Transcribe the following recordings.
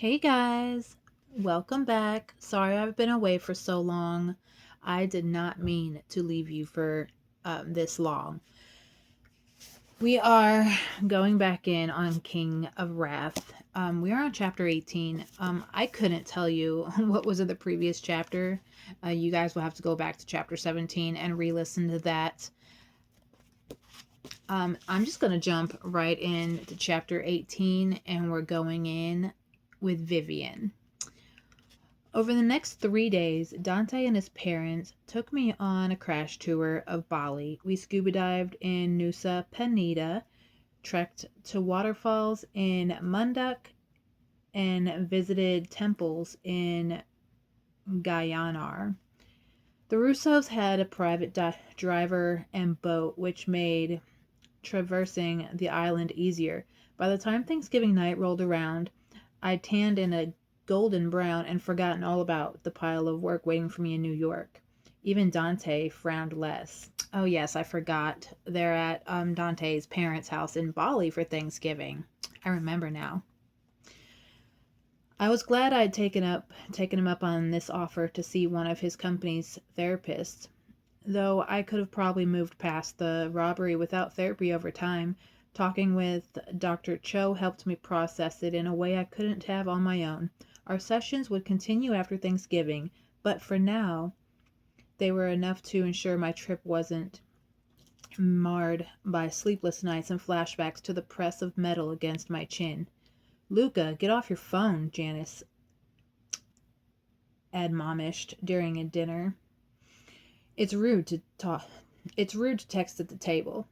Hey guys, welcome back. Sorry I've been away for so long. I did not mean to leave you for this long. We are going back in on King of Wrath. We are on chapter 18. I couldn't tell you what was in the previous chapter. You guys will have to go back to chapter 17 and re listen to that. I'm just going to jump right into chapter 18 and we're going in with Vivian. Over the next 3 days, Dante and his parents took me on a crash tour of Bali. We scuba dived in Nusa Penida, trekked to waterfalls in Munduk, and visited temples in Gyanar. The Russos had a private driver and boat, which made traversing the island easier. By the time Thanksgiving night rolled around, I'd tanned in a golden brown and forgotten all about the pile of work waiting for me in New York. Even Dante frowned less. Oh, yes, I forgot. They're at Dante's parents' house in Bali for Thanksgiving. I remember now. I was glad I'd taken him up on this offer to see one of his company's therapists, though I could have probably moved past the robbery without therapy over time. Talking with Dr. Cho helped me process it in a way I couldn't have on my own. Our sessions would continue after Thanksgiving, but for now, they were enough to ensure my trip wasn't marred by sleepless nights and flashbacks to the press of metal against my chin. Luca, get off your phone, Janice admonished during a dinner. It's rude to talk. It's rude to text at the table.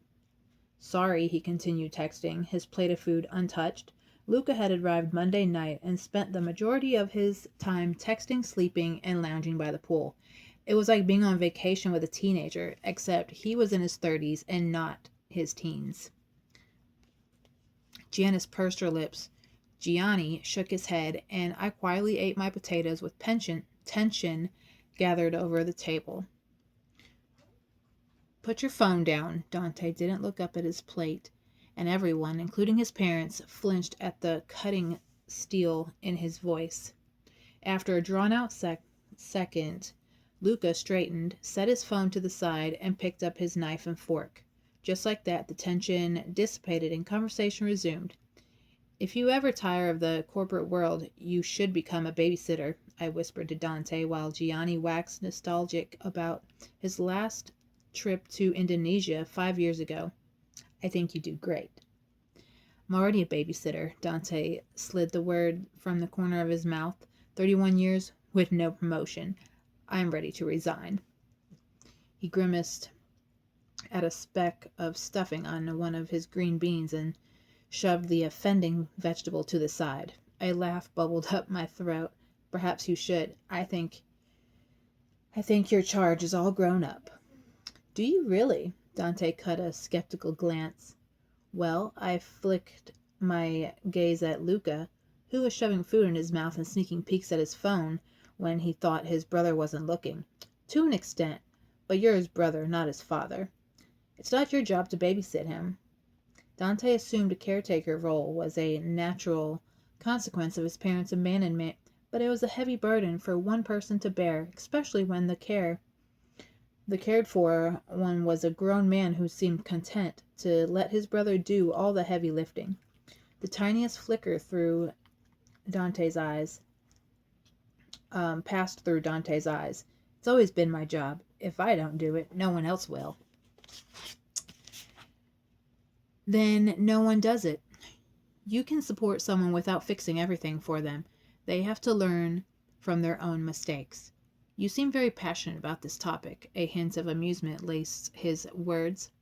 Sorry, he continued texting, his plate of food untouched. Luca had arrived Monday night and spent the majority of his time texting, sleeping, and lounging by the pool. It was like being on vacation with a teenager, except he was in his 30s and not his teens. Janice pursed her lips. Gianni shook his head, and I quietly ate my potatoes with tension gathered over the table. Put your phone down. Dante didn't look up at his plate, and everyone, including his parents, flinched at the cutting steel in his voice. After a drawn-out second, Luca straightened, set his phone to the side, and picked up his knife and fork. Just like that, the tension dissipated and conversation resumed. If you ever tire of the corporate world, you should become a babysitter, I whispered to Dante while Gianni waxed nostalgic about his last trip to Indonesia 5 years ago. I think you do great. I'm already a babysitter. Dante slid the word from the corner of his mouth. 31 years with no promotion. I'm ready to resign. He grimaced at a speck of stuffing on one of his green beans and shoved the offending vegetable to the side. A laugh bubbled up my throat. Perhaps you should. I think your charge is all grown up. Do you really? Dante cut a skeptical glance. Well, I flicked my gaze at Luca, who was shoving food in his mouth and sneaking peeks at his phone when he thought his brother wasn't looking. To an extent, but you're his brother, not his father. It's not your job to babysit him. Dante assumed a caretaker role was a natural consequence of his parents' abandonment, but it was a heavy burden for one person to bear, especially when the cared for one was a grown man who seemed content to let his brother do all the heavy lifting. The tiniest flicker through Dante's eyes passed through Dante's eyes. It's always been my job. If I don't do it, no one else will. Then no one does it. You can support someone without fixing everything for them. They have to learn from their own mistakes. You seem very passionate about this topic. A hint of amusement laced his words.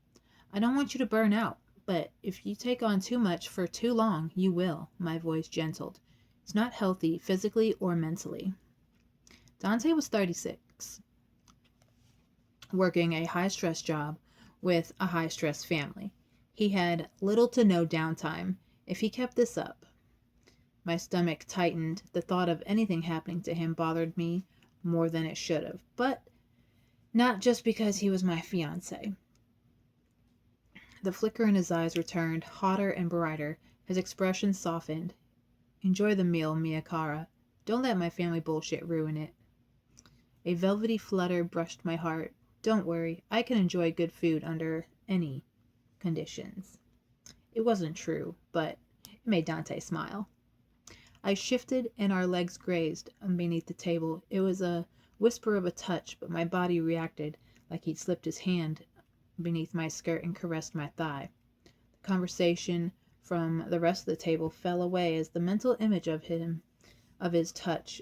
I don't want you to burn out, but if you take on too much for too long, you will, my voice gentled. It's not healthy physically or mentally. Dante was 36, working a high-stress job with a high-stress family. He had little to no downtime. If he kept this up, my stomach tightened. The thought of anything happening to him bothered me more than it should have, but not just because he was my fiancé. The flicker in his eyes returned, hotter and brighter. His expression softened. Enjoy the meal, Miyakara. Don't let my family bullshit ruin it. A velvety flutter brushed my heart. Don't worry, I can enjoy good food under any conditions. It wasn't true, but it made Dante smile. I shifted and our legs grazed beneath the table. It was a whisper of a touch, but my body reacted like he'd slipped his hand beneath my skirt and caressed my thigh. The conversation from the rest of the table fell away as the mental image of his touch,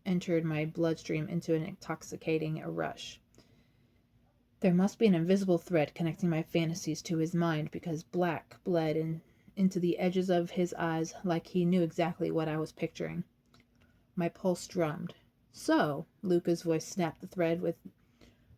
entered my bloodstream into an intoxicating rush. There must be an invisible thread connecting my fantasies to his mind, because black bled into the edges of his eyes like he knew exactly what I was picturing. My pulse drummed. So, Luca's voice snapped the thread with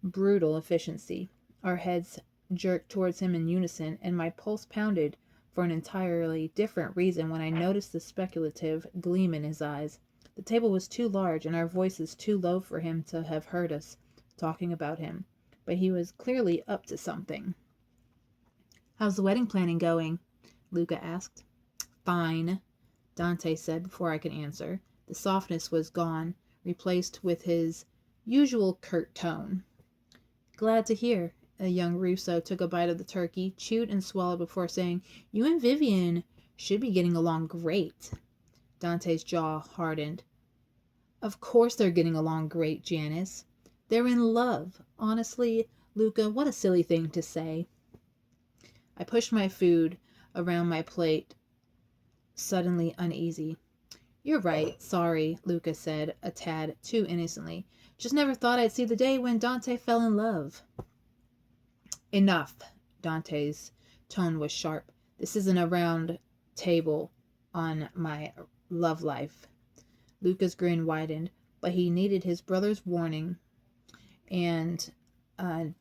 brutal efficiency. Our heads jerked towards him in unison, and my pulse pounded for an entirely different reason when I noticed the speculative gleam in his eyes. The table was too large and our voices too low for him to have heard us talking about him, but he was clearly up to something. How's the wedding planning going? Luca asked. Fine, Dante said before I could answer. The softness was gone, replaced with his usual curt tone. Glad to hear. A young Russo took a bite of the turkey, chewed and swallowed before saying, You and Vivian should be getting along great. Dante's jaw hardened. Of course they're getting along great, Janice. They're in love. Honestly, Luca, what a silly thing to say. I pushed my food around my plate, suddenly uneasy. You're right, sorry, Luca said, a tad too innocently. Just never thought I'd see the day when Dante fell in love. Enough. Dante's tone was sharp. This isn't a round table on my love life. Luca's grin widened, but he needed his brother's warning and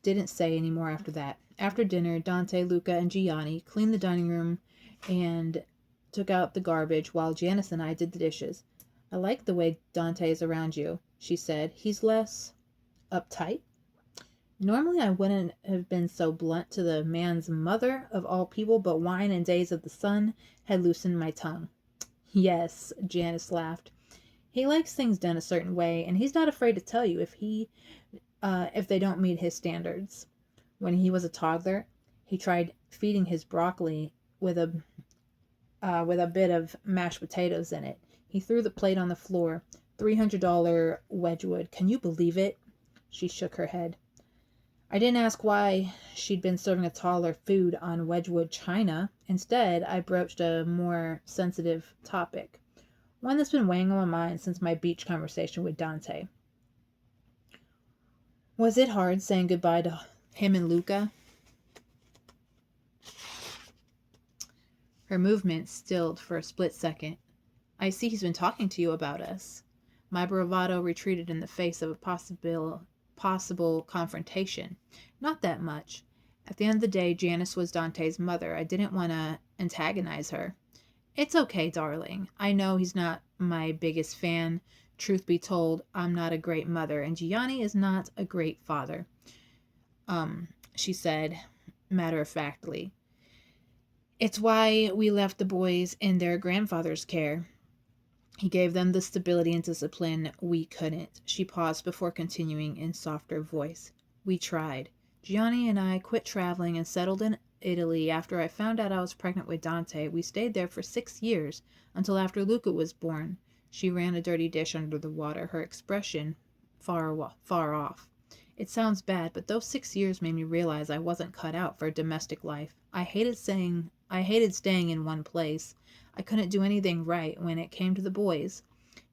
didn't say any more after that. After dinner, Dante, Luca, and Gianni cleaned the dining room and took out the garbage while Janice and I did the dishes. I like the way Dante is around you, she said. He's less uptight. Normally I wouldn't have been so blunt to the man's mother of all people, but wine and days of the sun had loosened my tongue. Yes, Janice laughed. He likes things done a certain way, and he's not afraid to tell you if they don't meet his standards. When he was a toddler, he tried feeding his broccoli with a bit of mashed potatoes in it. He threw the plate on the floor. $300 Wedgwood. Can you believe it? She shook her head. I didn't ask why she'd been serving a toddler food on Wedgwood china. Instead, I broached a more sensitive topic, one that's been weighing on my mind since my beach conversation with Dante. Was it hard saying goodbye to him and Luca? Her movement stilled for a split second. I see he's been talking to you about us. My bravado retreated in the face of a possible confrontation. Not that much. At the end of the day, Janice was Dante's mother. I didn't want to antagonize her. It's okay, darling. I know he's not my biggest fan. Truth be told, I'm not a great mother, and Gianni is not a great father. She said, matter-of-factly. It's why we left the boys in their grandfather's care. He gave them the stability and discipline we couldn't. She paused before continuing in softer voice. We tried. Gianni and I quit traveling and settled in Italy after I found out I was pregnant with Dante. We stayed there for 6 years, until after Luca was born. She ran a dirty dish under the water, her expression far off. It sounds bad, but those 6 years made me realize I wasn't cut out for domestic life. I hated staying in one place. I couldn't do anything right when it came to the boys.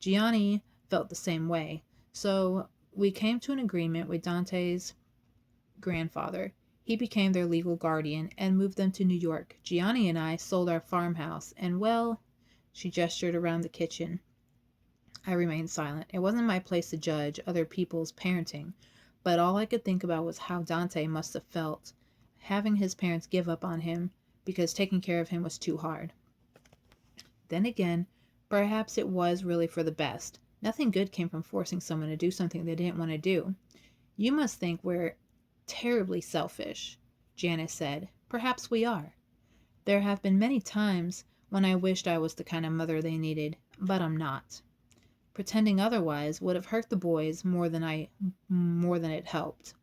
Gianni felt the same way. So we came to an agreement with Dante's grandfather. He became their legal guardian and moved them to New York. Gianni and I sold our farmhouse, and well, she gestured around the kitchen. I remained silent. It wasn't my place to judge other people's parenting, but all I could think about was how Dante must have felt having his parents give up on him because taking care of him was too hard. Then again, perhaps it was really for the best. Nothing good came from forcing someone to do something they didn't want to do. You must think we're terribly selfish, Janice said. Perhaps we are. There have been many times when I wished I was the kind of mother they needed, but I'm not. Pretending otherwise would have hurt the boys more than it helped.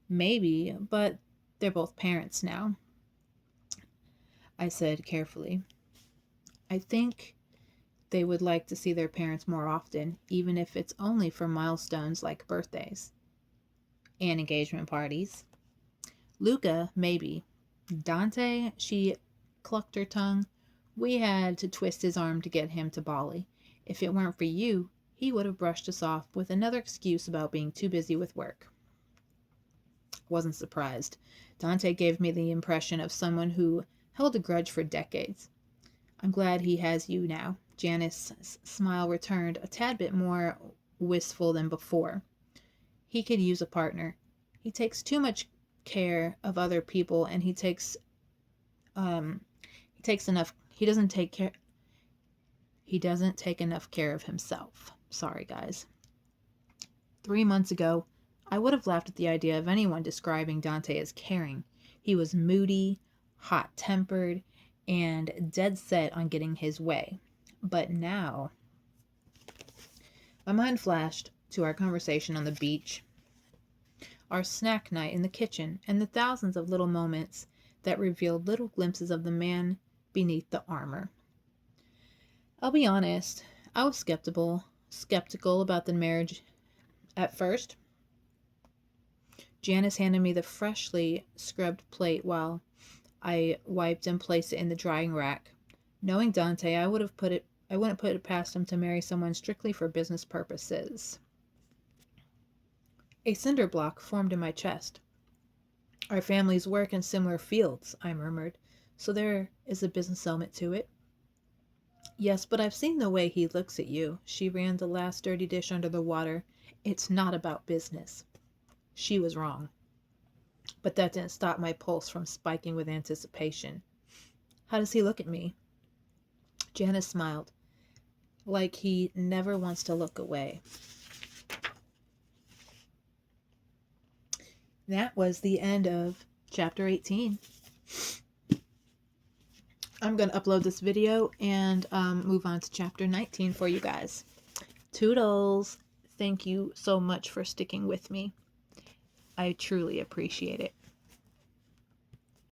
Maybe, but they're both parents now, I said carefully. I think they would like to see their parents more often, even if it's only for milestones like birthdays and engagement parties. Luca, maybe. Dante, she clucked her tongue. We had to twist his arm to get him to Bali. If it weren't for you, he would have brushed us off with another excuse about being too busy with work. Wasn't surprised. Dante gave me the impression of someone who held a grudge for decades. I'm glad he has you now. Janice's smile returned, a tad bit more wistful than before. He could use a partner. He takes too much care of other people, and he takes enough. He doesn't take enough care of himself. Sorry, guys. 3 months ago, I would have laughed at the idea of anyone describing Dante as caring. He was moody, hot-tempered, and dead set on getting his way. But now, my mind flashed to our conversation on the beach, our snack night in the kitchen, and the thousands of little moments that revealed little glimpses of the man beneath the armor. I'll be honest, I was skeptical about the marriage at first. Janice handed me the freshly scrubbed plate while I wiped and placed it in the drying rack. Knowing Dante, I wouldn't put it past him to marry someone strictly for business purposes. A cinder block formed in my chest. Our families work in similar fields, I murmured, so there is a business element to it. Yes, but I've seen the way he looks at you. She ran the last dirty dish under the water. It's not about business. She was wrong. But that didn't stop my pulse from spiking with anticipation. How does he look at me? Janice smiled, like he never wants to look away. That was the end of chapter 18. I'm going to upload this video and move on to chapter 19 for you guys. Toodles! Thank you so much for sticking with me. I truly appreciate it.